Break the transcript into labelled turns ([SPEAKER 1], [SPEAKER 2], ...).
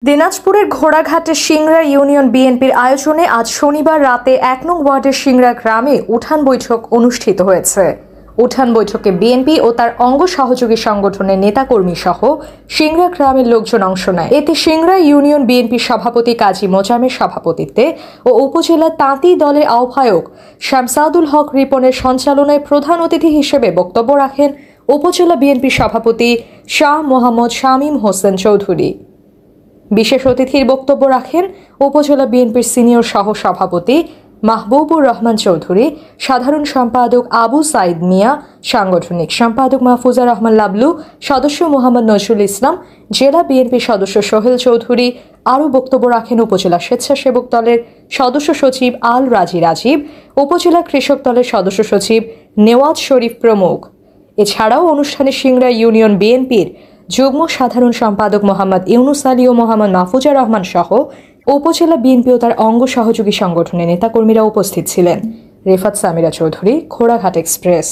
[SPEAKER 1] দিনাজপুরের ঘোড়াঘাটের সিংড়া ইউনিয়ন বিএনপির আয়োজনে আজ শনিবার রাতে ১ নং ওয়ার্ডের সিংড়া গ্রামে উঠান বৈঠক অনুষ্ঠিত হয়েছে। উঠান বৈঠকে বিএনপি ও তার অঙ্গ সহযোগী সংগঠনের নেতাকর্মী সহ সিংড়া গ্রামের লোকজন অংশ নেয়। এতে সিংড়া ইউনিয়ন বিএনপির সভাপতি কাজী মোজামের সভাপতিত্বে ও উপজেলা তাঁতি দলের আহ্বায়ক শামসাদুল হক রিপনের সঞ্চালনায় প্রধান অতিথি হিসেবে বক্তব্য রাখেন উপজেলা বিএনপির সভাপতি শাহ মোহাম্মদ শামীম হোসেন চৌধুরী। বিশেষ অতিথির বক্তব্য রাখেন উপজেলা বিএনপির সিনিয়র সহ সভাপতি মাহবুবুর রহমান চৌধুরী, সাধারণ সম্পাদক আবু সাইদ মিয়া, সাংগঠনিক সম্পাদক মাহফুজা রহমান লাবলু, সদস্য মোহাম্মদ নজরুল ইসলাম, জেলা বিএনপির সদস্য সোহেল চৌধুরী। আরও বক্তব্য রাখেন উপজেলা স্বেচ্ছাসেবক দলের সদস্য সচিব আল রাজি রাজীব, উপজেলা কৃষক দলের সদস্য সচিব নেওয়াজ শরীফ প্রমুখ। এছাড়াও অনুষ্ঠানে সিংড়া ইউনিয়ন বিএনপির যুগ্ম সাধারণ সম্পাদক মোহাম্মদ ইউনুস আলী ও মোহাম্মদ মাহফুজা রহমান সহ উপজেলা বিএনপি ও তার অঙ্গ সহযোগী সংগঠনের নেতাকর্মীরা উপস্থিত ছিলেন। রেফাত সামিরা চৌধুরী, ঘোড়াঘাট এক্সপ্রেস।